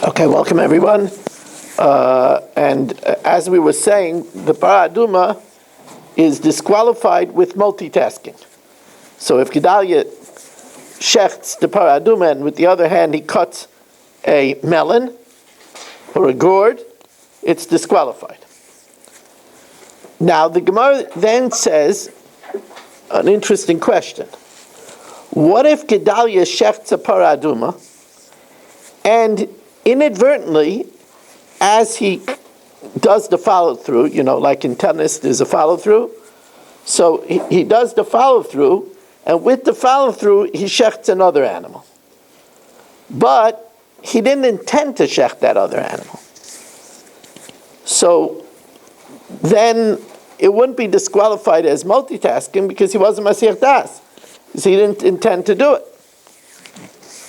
Okay, welcome everyone. As we were saying, the para aduma is disqualified with multitasking. So if Gedalia shechts the para aduma and with the other hand he cuts a melon or a gourd, it's disqualified. Now the Gemara then says an interesting question. What if Gedalia shechts a para aduma and inadvertently, as he does the follow-through, like in tennis, there's a follow-through. So he does the follow-through, and with the follow-through, he shechts another animal. But he didn't intend to shecht that other animal. So then it wouldn't be disqualified as multitasking because he wasn't Mashiach Das. Because he didn't intend to do it.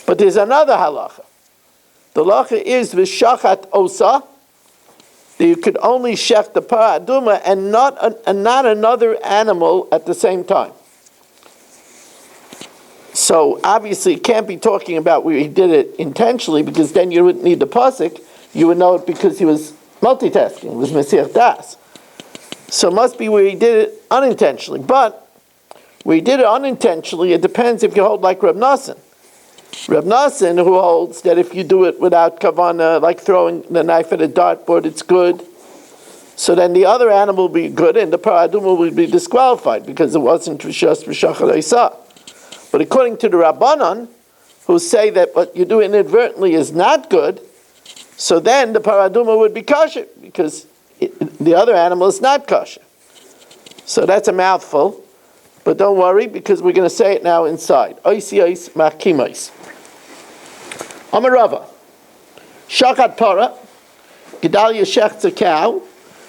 But there's another halacha. The halacha is v'shachat osa, that you could only shecht the para aduma and not another animal at the same time. So obviously it can't be talking about where he did it intentionally, because then you wouldn't need the pasuk. You would know it because he was multitasking. It was Mashiach Das. So it must be where he did it unintentionally. But where he did it unintentionally, it depends if you hold like Reb Nassan. Reb Nassan, who holds that if you do it without kavana, like throwing the knife at a dartboard, it's good. So then the other animal will be good, and the para aduma will be disqualified because it wasn't just v'shachat isa. But according to the Rabbanan, who say that what you do inadvertently is not good, so then the para aduma would be kosher because the other animal is not kosher. So that's a mouthful, but don't worry because we're going to say it now inside. Oisi ois machkimais. Amar Rava, shachat para, Gedalia shechts a cow,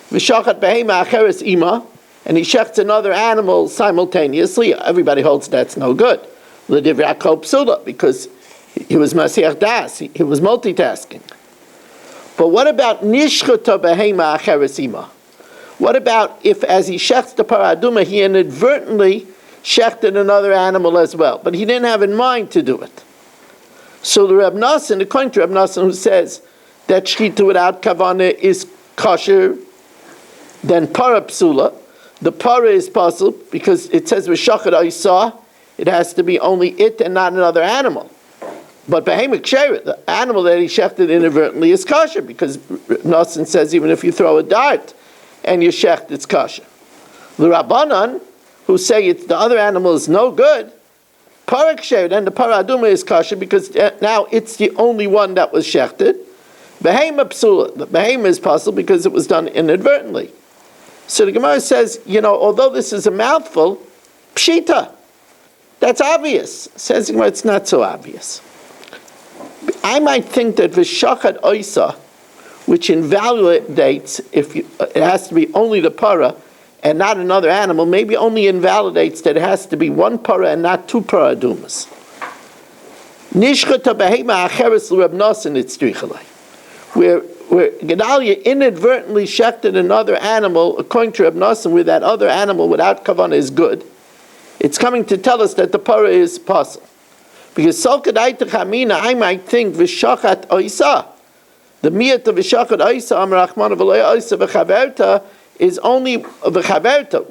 v'shachat behema acheres ima, and he shechts another animal simultaneously. Everybody holds that's no good. L'divrei kol psula, because he was Mashiach Das, he was multitasking. But what about nishchata behema acheres ima? What about if, as he shechts the para aduma, he inadvertently shechted another animal as well, but he didn't have in mind to do it? So the Reb Nassan, according to Reb Nassan, who says that shechita without kavana is kosher, then para psula, the para is possible because it says v'shachat isa, it has to be only it and not another animal. But behemoth ksheira, the animal that he shechted inadvertently is kosher because Reb Nassan says even if you throw a dart and you shecht, it's kosher. The Rabbanan, who say it's the other animal is no good, para ksheira, then the para aduma is kosher because now it's the only one that was shechted. Behema psula, the behema is possible because it was done inadvertently. So the Gemara says, although this is a mouthful, pshita, that's obvious. Says the Gemara, it's not so obvious. I might think that v'shachat oisa, which invalidates it has to be only the para and not another animal, maybe only invalidates that it has to be one para and not two para adumas. Nishchata behema acheres l'Reb Nassan itzrichalei, where Gedalia inadvertently shechted another animal, according to Reb Nassan, where that other animal without kavanah is good. It's coming to tell us that the para is possible. Because Solkadai Techamina, I might think v'shachat oisa. The miyat of v'shachat oisa, Amar Achman v'loya oisa v'chaverta, is only v'chaverta.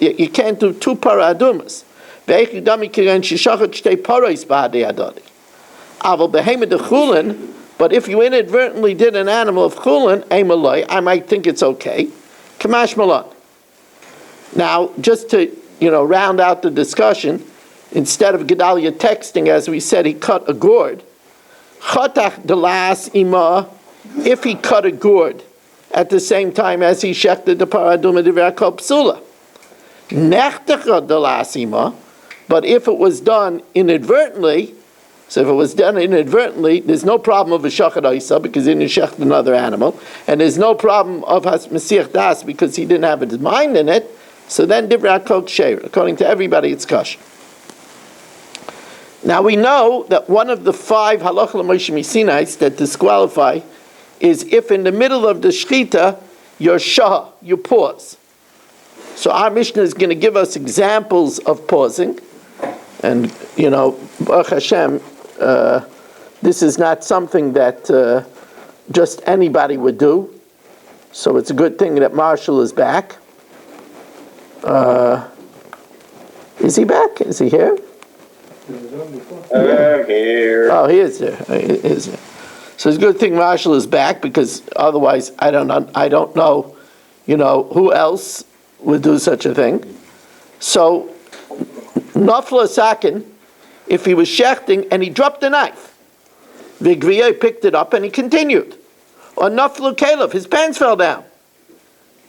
You can't do two para adumas. Ve'echidami kiren shishachat shtei parais b'hadei adadi. Aval behema de Chulin, but if you inadvertently did an animal of Chulin, emaloi, I might think it's okay. Kamash malan. Now, just to round out the discussion, instead of Gedalia texting, as we said, he cut a gourd. Chatach delas ima, if he cut a gourd at the same time as he shechted the para aduma divrei kol psula. Nechtecha delas ima, but if it was done inadvertently, so if it was done inadvertently, there's no problem of a shachat isa because he didn't shecht another animal, and there's no problem of Mashiach Das because he didn't have his mind in it. So then divrei kol ksheira. According to everybody, it's kosher. Now we know that one of the 5 halacha l'Moshe Misinais that disqualify is if in the middle of the shechita you're shah, you pause. So our Mishnah is going to give us examples of pausing, and Baruch Hashem, this is not something that just anybody would do. So it's a good thing that Marshall is back. Is he back? Is he here? I'm here. Oh, he is there. He is there. So it's a good thing Marshall is back, because otherwise I don't know, who else would do such a thing. So Nafla Sakin, if he was shechting and he dropped the knife, Vigriya picked it up and he continued. Or Nafla Caleb, his pants fell down,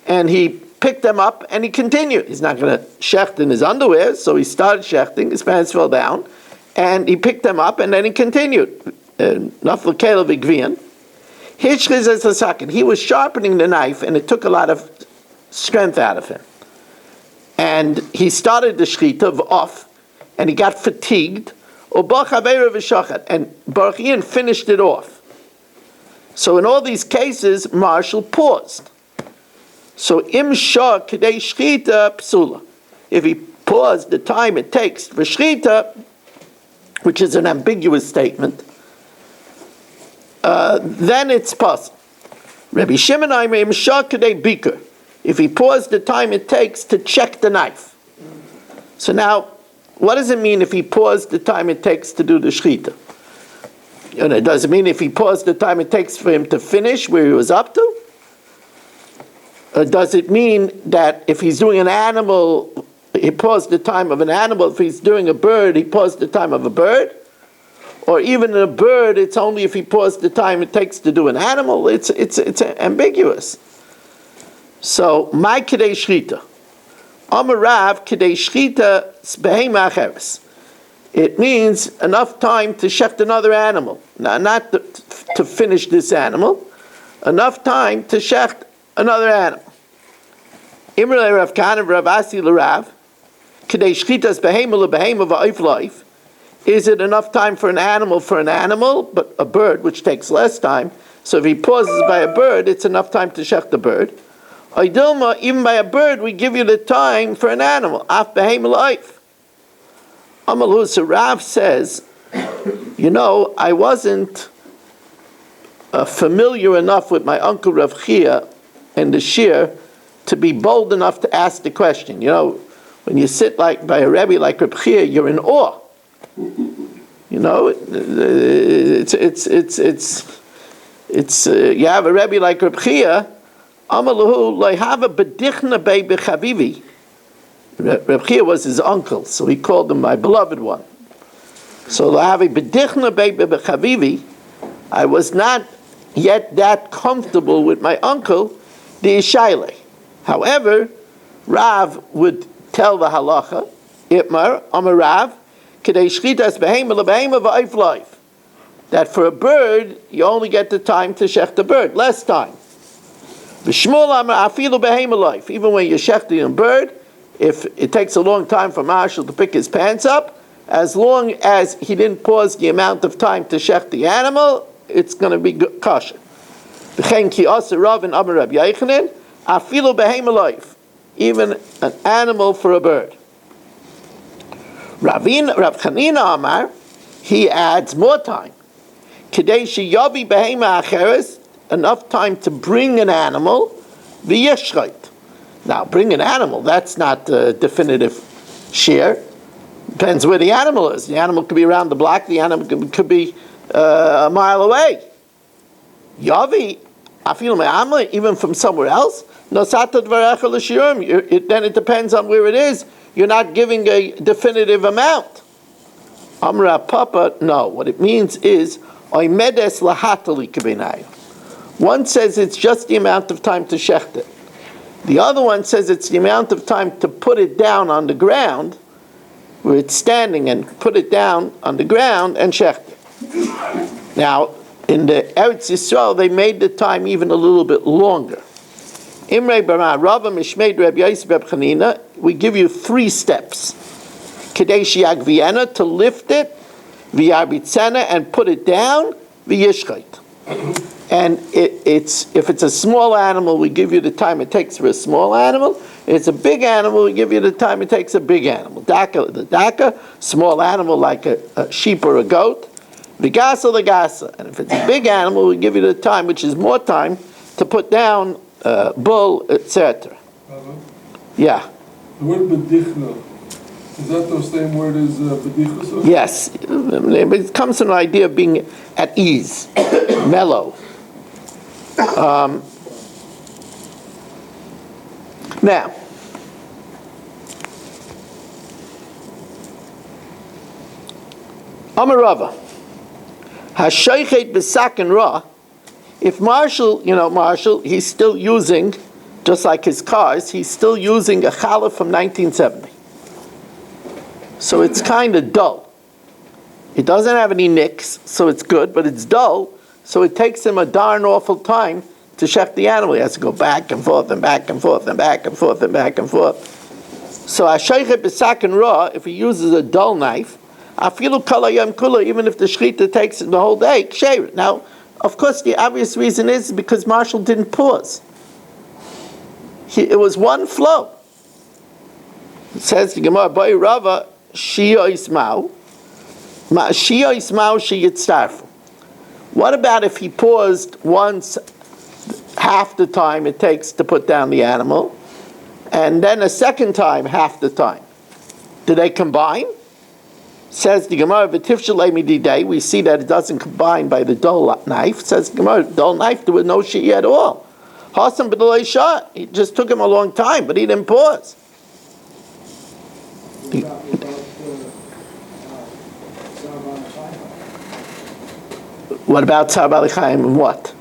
and he picked them up and he continued. He's not going to shecht in his underwear, so he started shechting, his pants fell down, and he picked them up and then he continued. Nafla Caleb Vigriyan. He was sharpening the knife and it took a lot of strength out of him. And he started the shchita off, and he got fatigued, and Baruch Ian finished it off. So in all these cases, Marshall paused. So im shah k'dei shchita psula. If he paused the time it takes for shchita, which is an ambiguous statement, then it's possible. Rabbi Shimon Aimer im shah k'dei biker. If he paused the time it takes to check the knife. So now, what does it mean if he paused the time it takes to do the shchita? Does it mean if he paused the time it takes for him to finish where he was up to? Or does it mean that if he's doing an animal, he paused the time of an animal? If he's doing a bird, he paused the time of a bird? Or even in a bird, it's only if he paused the time it takes to do an animal? It's ambiguous. So, my kidei shchita. Amarav kidei shchita behema acheres. It means enough time to shecht another animal. Now, not to finish this animal. Enough time to shecht another animal. Imrei Rav Kana Rav Asi l'Rav kidei shchitas behema lebehema va'oif life. Is it enough time for an animal, but a bird, which takes less time? So if he pauses by a bird, it's enough time to shecht the bird. Oidilma, even by a bird, we give you the time for an animal. Af behema life. Amalu, so Rav says, I wasn't familiar enough with my uncle Rav Chia and the Shir to be bold enough to ask the question. When you sit like by a Rebbe like Rav Chia, you're in awe. You have a Rebbe like Rav Chia. Amalahu loyhava bedichna be bechavivi. Reb Chia was his uncle, so he called him my beloved one. So loyhava bedichna be bechavivi. I was not yet that comfortable with my uncle, the Ishaile. However, Rav would tell the halacha, Itmar, Amar Rav, k'dei shchitas behema lebehema va'oif life. That for a bird, you only get the time to shech the bird, less time. V'shmuel Amar afilu behema life. Even when you're shechting a bird, if it takes a long time for Marshall to pick his pants up, as long as he didn't pause the amount of time to shech the animal, it's going to be kosher. V'chein ki asa Rav and Amar Rabbi Yochanan, afilu behema life. Even an animal for a bird. Rav Chanina Amar, he adds more time. K'dei sheyavi behema acheres, enough time to bring an animal, v'yeshreit. Now, bring an animal, that's not a definitive shear. Depends where the animal is. The animal could be around the block, the animal could be a mile away. Yavi, afilu me'amle, even from somewhere else, nosata dvarecha l'shirim, then it depends on where it is. You're not giving a definitive amount. Amra Papa, no. What it means is, oimedes lahatali k'beinayim. One says it's just the amount of time to shecht it. The other one says it's the amount of time to put it down on the ground, where it's standing, and put it down on the ground and shecht it. Now, in the Eretz Yisrael, they made the time even a little bit longer. Imrei Barah Rava Mishmeid Reb Yosef Reb Chanina, we give you 3 steps. Kedei shiag Vienna, to lift it, v'yarbitzena, and put it down, v'yishchait. And if it's a small animal, we give you the time it takes for a small animal. If it's a big animal, we give you the time it takes a big animal. The daka, small animal like a sheep or a goat. Vigasa legasa. And if it's a big animal, we give you the time, which is more time, to put down bull, etc. Yeah. The word bedichna, is that the same word as bedichus? Yes. It comes from an idea of being at ease, mellow. Now, Amarava, Hashoichet b'saken ra. If Marshall, he's still using, just like his cars, he's still using a challah from 1970. So it's kind of dull. It doesn't have any nicks, so it's good, but it's dull, so it takes him a darn awful time to shech the animal. He has to go back and forth and back and forth and back and forth and back and forth. So Hashoichet b'saken ra, if he uses a dull knife, afilu kol hayom kula, even if the shechita takes the whole day, ksher. Now, of course, the obvious reason is because Marshall didn't pause. It was one flow. It says the Gemara, Boy Rava, Shia Ismau, Shia Ismau Shiyitzarfu. What about if he paused once, half the time it takes to put down the animal, and then a second time, half the time? Do they combine? Says the Gemara, "V'tifshalei mididei." We see that it doesn't combine by the dull knife. Says the Gemara, dull knife, there was no shia at all. Hasam b'delei shah. It just took him a long time, but he didn't pause. What about Tzar Bali Chaim and what?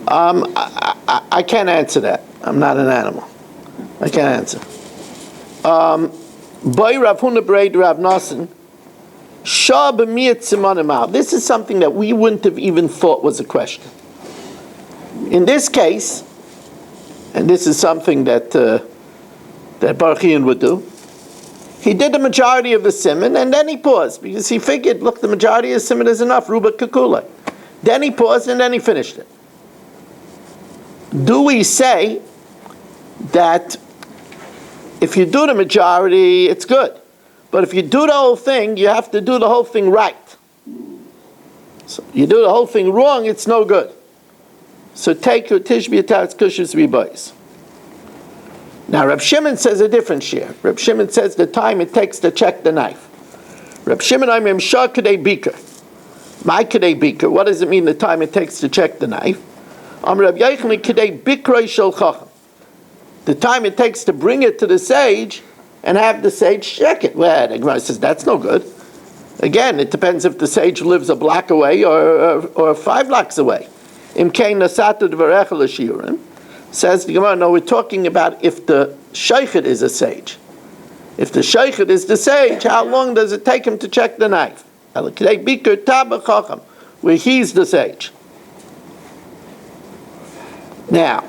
I can't answer that. I'm not an animal. I can't answer. Boy Rav Huna Breid Rav Nosson, Shah b'miyat simanim. This is something that we wouldn't have even thought was a question. In this case, and this is something that Baruch Ian would do, he did the majority of the siman and then he paused because he figured, look, the majority of the siman is enough, Ruba Kakula. Then he paused and then he finished it. Do we say that if you do the majority, it's good. But if you do the whole thing, you have to do the whole thing right. So you do the whole thing wrong, it's no good. So take your tishbi atatz kushus ribois. Now Reb Shimon says a different share. Reb Shimon says the time it takes to check the knife. Reb Shimon Aimim Shah Kadei Beaker. My Kadei Beaker, what does it mean the time it takes to check the knife? Reb Yochanan Kadei Bikrei Shel Chacham. The time it takes to bring it to the sage and have the sage check it. Well, the Gemara says that's no good. Again, it depends if the sage lives a block away or 5 blocks away. Imkein nasatu d'varecha l'shiurim. Says the Gemara, no, we're talking about if the sheichet is a sage. If the sheichet is the sage, how long does it take him to check the knife? Where he's the sage. Now,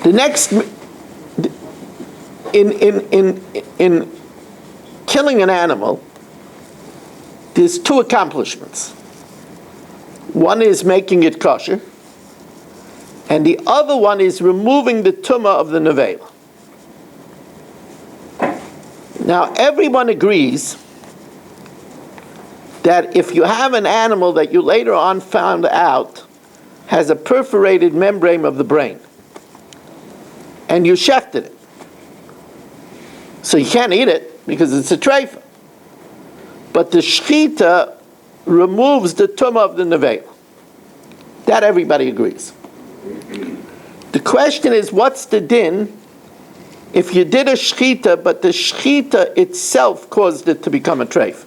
the next, in killing an animal, there's 2 accomplishments. One is making it kosher, and the other one is removing the tumah of the nevela. Now, everyone agrees that if you have an animal that you later on found out has a perforated membrane of the brain, and you shechted it, so you can't eat it because it's a treifa. But the shechita removes the tumah of the nevela. That everybody agrees. The question is, what's the din if you did a shechita, but the shechita itself caused it to become a treifa?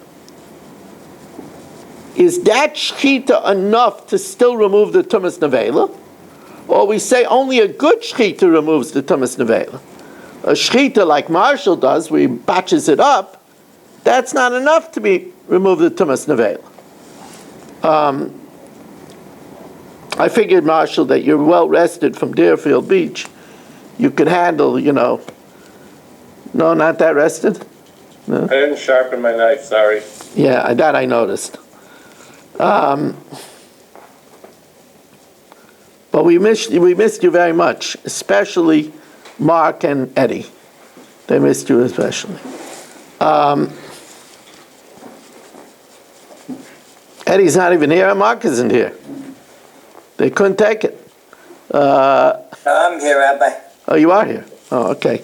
Is that shechita enough to still remove the tumas nevela? Or we say only a good shechita removes the tumas nevela? A shechita like Marshall does, where he batches it up, that's not enough to remove the tumas nevela. I figured, Marshall, that you're well rested from Deerfield Beach. You could handle, no, not that rested? No? I didn't sharpen my knife, sorry. Yeah, that I noticed. But But we missed you very much, especially Mark and Eddie. They missed you especially. Eddie's not even here, and Mark isn't here. They couldn't take it. I'm here, Rabbi. Oh, you are here? Oh, okay.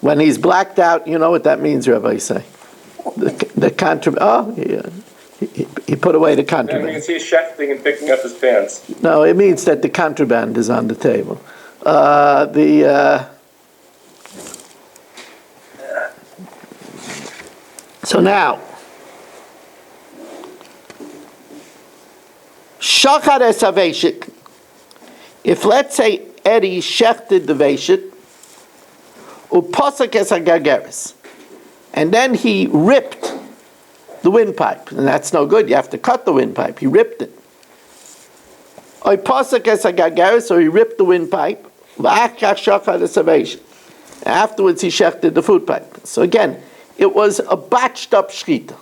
When he's blacked out, you know what that means, Rabbi say. The contraband. Oh, yeah. He put away the And you contraband. can see he's shifting and picking up his pants. No, it means that the contraband is on the table. So now, Shachar es haveshik. If let's say Eddie shechted the veshik, uposek es hagageres, and then he ripped the windpipe, and that's no good. You have to cut the windpipe. He ripped it. Or posek es hagageres, or he ripped the windpipe. V'achach shachar es haveshik. Afterwards, he shechted the food pipe. So again, it was a batched up shchita.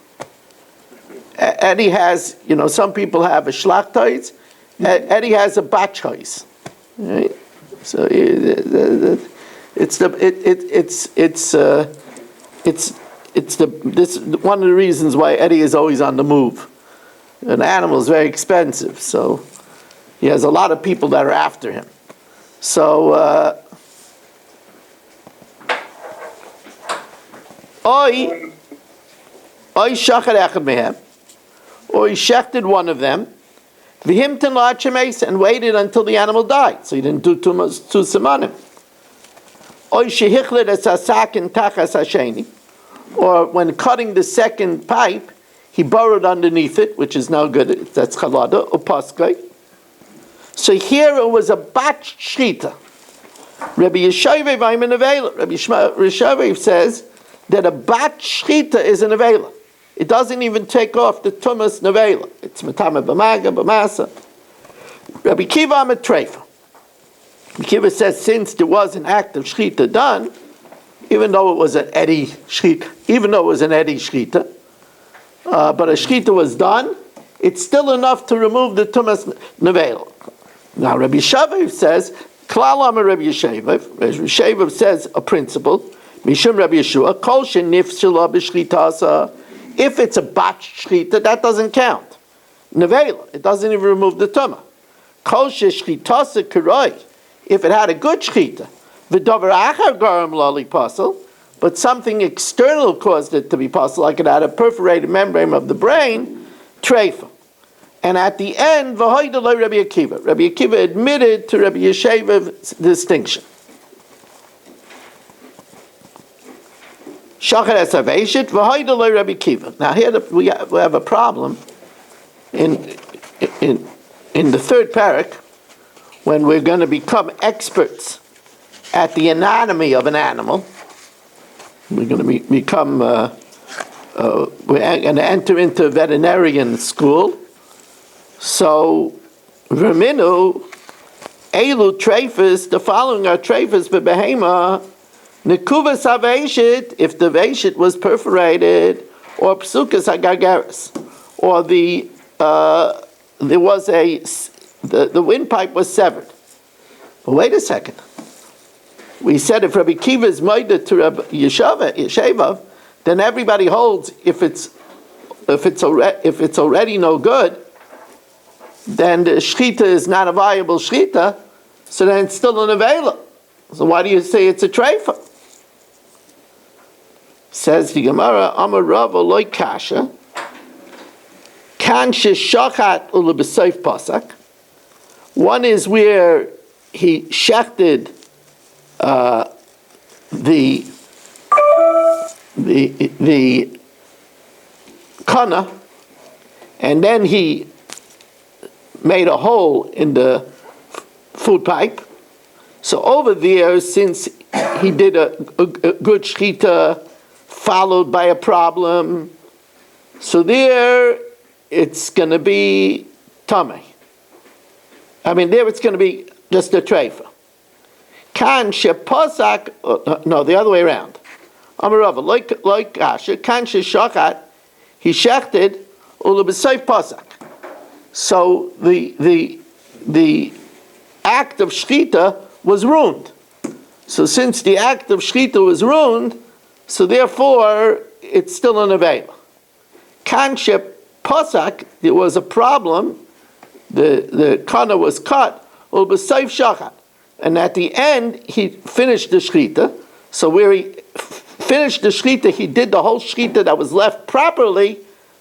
Eddie has, some people have a schlachtois. Eddie has a batch hois. Right? So it's one of the reasons why Eddie is always on the move. An animal is very expensive, so he has a lot of people that are after him. So. Or he shechted one of them, and waited until the animal died, so he didn't do too semanim. Or when cutting the second pipe, he burrowed underneath it, which is no good. That's chalada or paskei. So here it was a batch shchita. Rabbi Yeshaviv says that a bat shchita is an avela. It doesn't even take off the tumas nevela. It's matama b'maga b'masa. Rabbi Kiva ametreifa. Rabbi Kiva says since there was an act of shchita done, even though it was an Eddie shchita, but a shchita was done, it's still enough to remove the tumas nevela. Now Rabbi Shaviv says, klal amar Rabbi Yeshaviv. Rabbi Yeshaviv says a principle. Mishum Rabbi Yeshua, kol shenifshala b'shchitasa. If it's a batch shchita, that doesn't count. Nevela, it doesn't even remove the tumah. Kol shechitasa karoi. If it had a good shchita, v'davar achar garam lali pasel, but something external caused it to be pasel, like it had a perforated membrane of the brain, treifa. And at the end, v'hoida lo Rabbi Akiva. Rabbi Akiva admitted to Rabbi Yeshev's distinction. Shachar es haveshit v'hoida lo Rabbi Akiva. Now here we have a problem in the third parak when we're going to become experts at the anatomy of an animal. We're going to become we're going to enter into veterinarian school. So verminu elu treifus, the following are treifus b'behema. Nekuvas haveshit, if the veshit was perforated, or psukas hagagaris, or there was the windpipe was severed. But wait a second. We said if Rabbi Kiva is moida to Rabbi Yeshaviv, then everybody holds if it's already no good, then the shchita is not a viable shchita, so then it's still an avela. So why do you say it's a treifa? Says the Gemara, Amar Rava loy kasha, kan sheshachat ulebesayf pasak. One is where he shechted the kana, and then he made a hole in the food pipe. So over there, since he did a good shchita followed by a problem, so there it's going to be tamei. There it's going to be just a treifa. Kan shepasak, no, the other way around. Amarava, like Asher, kan sheshachat, he shechted ulebesayf pasak. So the act of shchita was ruined. So since the act of shchita was ruined, so therefore it's still an avela. Kanshep Pasak, there was a problem. The kana was cut, ulb'sayf shachat, and at the end he finished the shchita. So where he finished the shchita, he did the whole shchita that was left properly.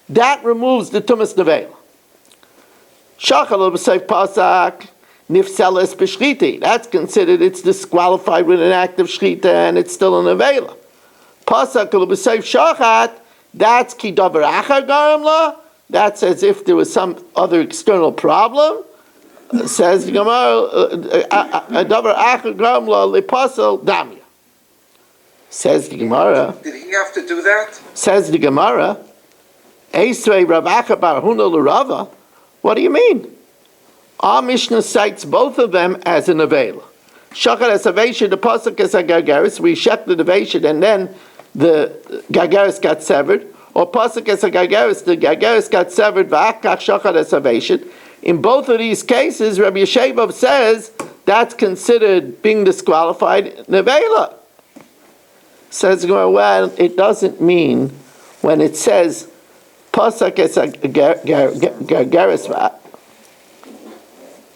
That removes the tumas nevela. Shachal ulb'sayf pasak nifseles b'shchiti. That's considered it's disqualified with an act of shchita, and it's still an nevela. Pasak ulb'sayf shachat. That's ki davar achar garam la. That's as if there was some other external problem. Says the Gemara, davar achar garam la lepasel damya. Says the Gemara. Did he have to do that? Says the Gemara. Eisrei Rav Acha bar Huna l'Rava. What do you mean? Our Mishnah cites both of them as an avela. Shachar es avesha, the pasuk es a gargaris. We shech the avesha, and then the gargaris got severed. Or pasuk es a gargaris, the gargaris got severed. V'achkach shachar es avesha. In both of these cases, Rabbi Yeshua says that's considered being disqualified nevela. Says, well, it doesn't mean when it says pasuk es a gargaris.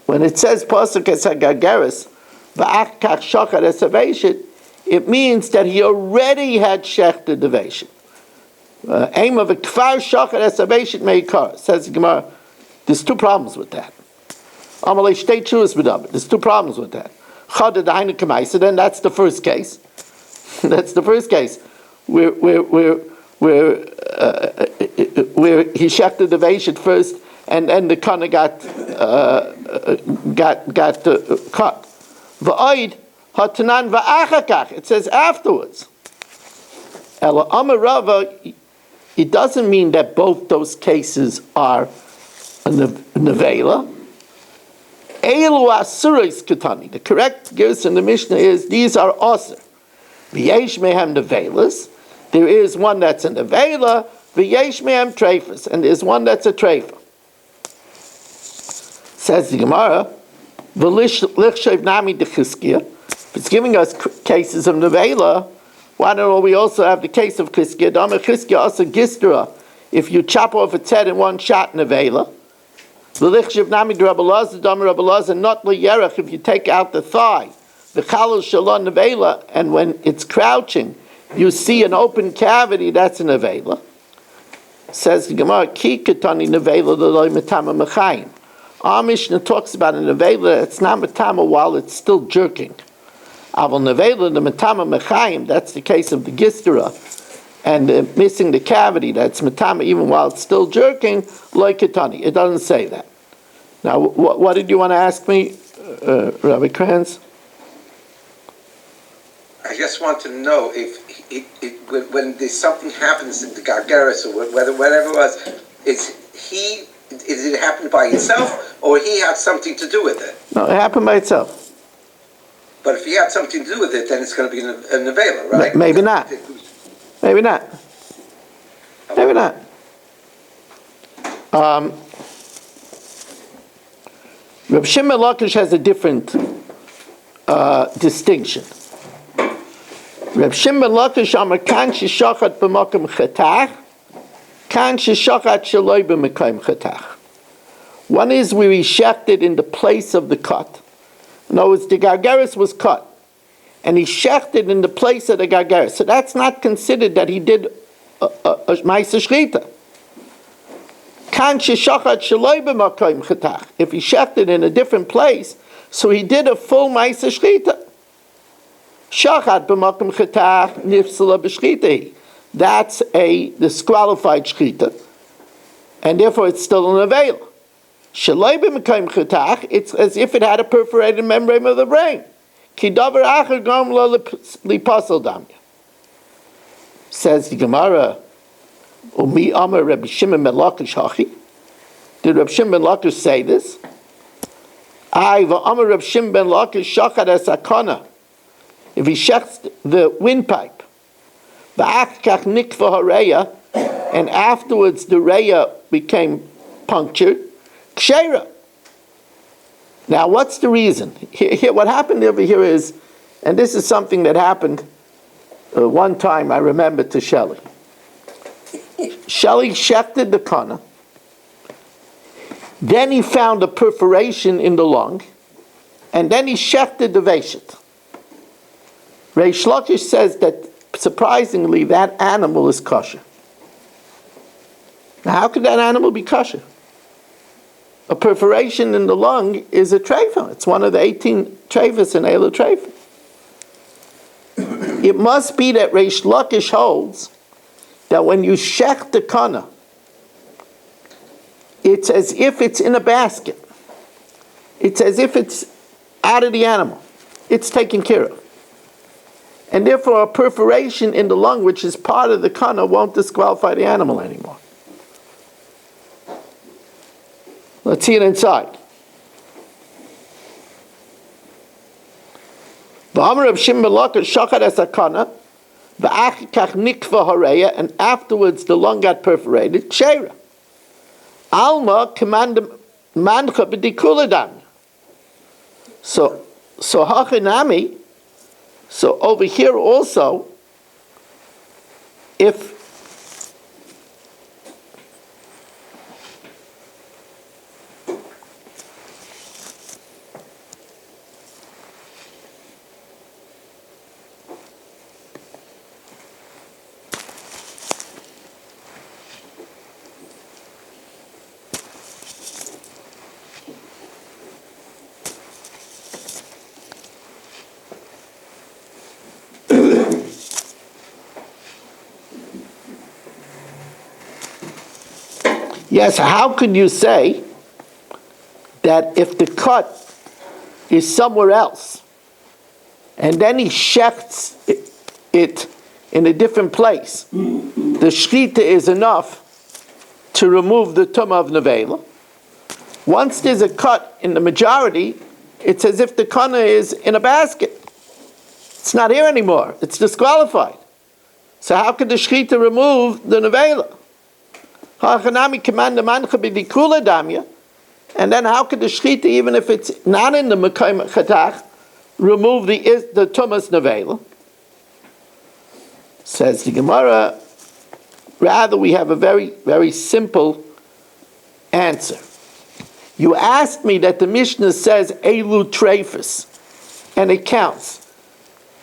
When it says pasuk es a gargaris, v'achkach shachar es avesha, it means that he already had shechted the veshet. Aim of a kfar shachar es aveshet meikar. Says the Gemara. There's two problems with that. Amalei shtei tshuvos b'davar. There's two problems with that. Chada d'hainu k'maisa. Then that's the first case. That's the first case where he shechted the veshet first, and then the kana got cut. V'oid hatanan v'achakach. It says afterwards. Ela Amar Rava. It doesn't mean that both those cases are a nevela. Elu asurais katani. The correct guess in the Mishnah is these are asur. V'yesh mehem nevelas. There is one that's a nevela. V'yesh mehem treifas, and there's one that's a treifa. Says the Gemara, v'lichshav nami dechizkiya. If it's giving us cases of nevela, why don't we also have the case of chizkiya? Dama chizkiya also gistra. If you chop off its head in one shot, nevela. V'lichshav nami d'Rabbalazar, dama Rabbalazar, not liyerach. If you take out the thigh, the chalal shalon nevela, and when it's crouching, you see an open cavity. That's a nevela. Says the Gemara, ki katani nevela l'loy metama mechayim. Our Mishnah talks about a nevela that's not metama while it's still jerking. Aval nevela the metama mechayim. That's the case of the gistera, and missing the cavity. That's metama even while it's still jerking. Loy katani. It doesn't say that. Now, what did you want to ask me, Rabbi Kranz? I just want to know if when there's something happens in the gargaris or whatever it was, did it happen by itself or he had something to do with it? No, it happened by itself. But if he had something to do with it, then it's going to be a nevela, right? Maybe not. Maybe not. Maybe not. Reb Shimon Lakish has a different distinction. Reb Shimon Lakish amar kan sheshachat b'makom chetach, kan sheshachat shaloi b'makom chetach. One is where he shechted in the place of the cut. In other words, the gargaris was cut, and he shechted in the place of the gargaris. So that's not considered that he did a ma'aseh shchita. Kan sheshachat shaloi b'makom chetach. If he shechted in a different place, so he did a full ma'aseh shchita. Shachat b'makom chetach nifsala b'shchita. That's a disqualified shchita, and therefore it's still an avela. Shaloi b'makom chetach, it's as if it had a perforated membrane of the brain. Ki davar acher gam lo lipasel damya. Says the Gemara, Umi Amar Rabbi Shimon ben Lakish hachi. Did Rabbi Shimon ben Lakish say this? Ay v'Amar Rabbi Shimon ben Lakish shachat es hakana. If he shechs the windpipe, v'achkach nikva hareya, and afterwards the reya became punctured, kshera. Now, what's the reason? What happened over here is, and this is something that happened one time, I remember, to Shelley. Shelley shechted the kana. Then he found a perforation in the lung, and then he shechted the veshet. Reish Lakish says that, surprisingly, that animal is kosher. Now, how could that animal be kosher? A perforation in the lung is a treifa. It's one of the 18 treifas in Eilu treifa. It must be that Reish Lakish holds that when you shech the kana, it's as if it's in a basket. It's as if it's out of the animal. It's taken care of. And therefore a perforation in the lung, which is part of the kana, won't disqualify the animal anymore. Let's see it inside. And afterwards the lung got perforated. Sheira. Alma command mancha b'dikuladam. So hachinami. So over here also, if yes, how could you say that if the cut is somewhere else and then he shechts it in a different place, the shchita is enough to remove the tumah of nevela? Once there's a cut in the majority, it's as if the kana is in a basket. It's not here anymore. It's disqualified. So how could the shchita remove the nevela? Hachanami command the mancha b'dikula damya, and then how could the shchita, even if it's not in the mekayim chatach, remove the tumas nevela? Says the Gemara. Rather, we have a very, very simple answer. You asked me that the Mishnah says elu treifus, and it counts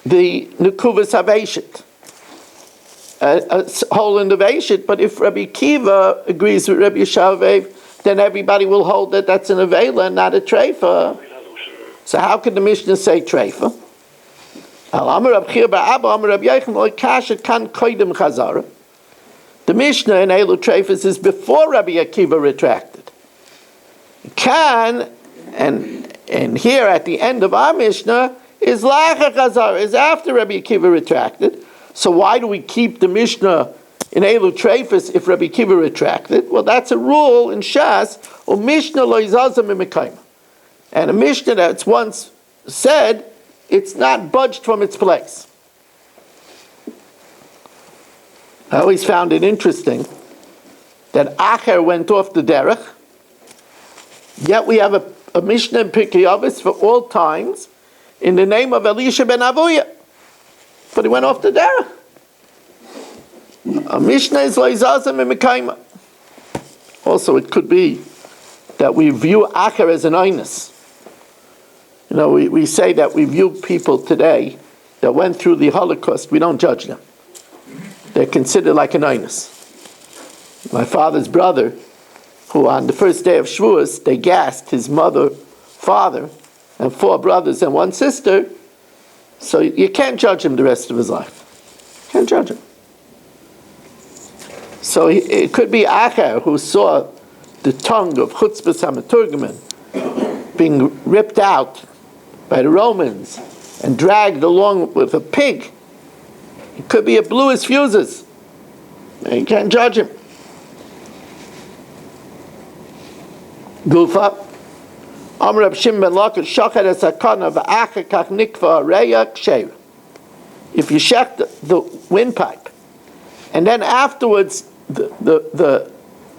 the nekuvas haveshit. A hole in the Veshit, but if Rabbi Kiva agrees with Rabbi Shalvev, then everybody will hold that that's an Avela and not a Treifa. So how could the Mishnah say Treifa? The Mishnah in Eilu Treifas is before Rabbi Akiva retracted. And here at the end of our Mishnah is Lacha Chazara, is after Rabbi Akiva retracted. So why do we keep the Mishnah in Eilu Treifas if Rabbi Kiva retracted? Well, that's a rule in Shas, or Mishnah lo yizazam imekayim. And a Mishnah that's once said, it's not budged from its place. I always found it interesting that Acher went off the derech, yet we have a Mishnah in Pirkei Avos for all times in the name of Elisha ben Avuya. But he went off the derech. A Mishnah is loizazim and mekayma. Also, it could be that we view Acher as an einus. You know, we say that we view people today that went through the Holocaust, we don't judge them. They're considered like an einus. My father's brother, who on the first day of Shavuos, they gassed his mother, father, and 4 brothers and 1 sister. So you can't judge him the rest of his life. Can't judge him. So it could be Acher who saw the tongue of Chutzpah HaMeturgeman being ripped out by the Romans and dragged along with a pig. It could be a blew his fuses. You can't judge him. Gufa. Amr Reb Shimon ben Lakish shachet es hakana v'acher kach nikva areya ksheira. If you shech the windpipe, and then afterwards the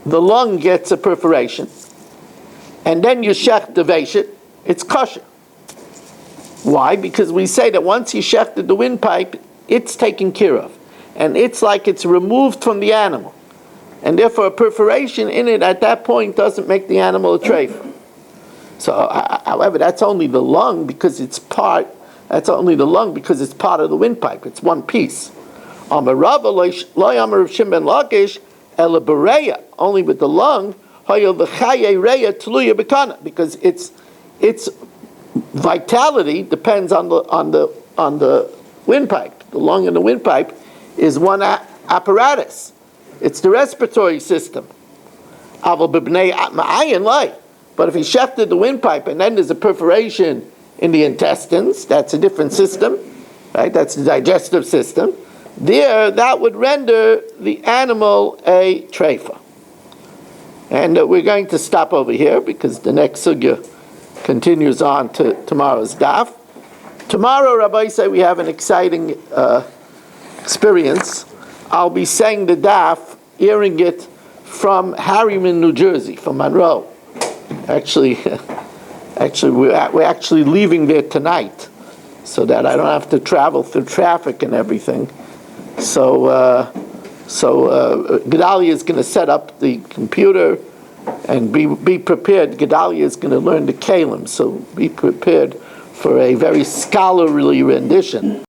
lung gets a perforation, and then you shech the veshit, it's kosher. Why? Because we say that once he shechted the windpipe, it's taken care of. And it's like it's removed from the animal. And therefore a perforation in it at that point doesn't make the animal a treifa. So, however, that's only the lung because it's part of the windpipe. It's one piece. Only with the lung, because its vitality depends on the windpipe. The lung and the windpipe is one apparatus. It's the respiratory system. But if he shefted the windpipe and then there's a perforation in the intestines, that's a different system, right? That's the digestive system. There, that would render the animal a treifa. And we're going to stop over here because the next sugya continues on to tomorrow's daf. Tomorrow, Rabbi say we have an exciting experience. I'll be saying the daf, hearing it from Harriman, New Jersey, from Monroe. Actually, we're actually leaving there tonight, so that I don't have to travel through traffic and everything. So Gedalia is going to set up the computer and be prepared. Gedalia is going to learn the kalim, so be prepared for a very scholarly rendition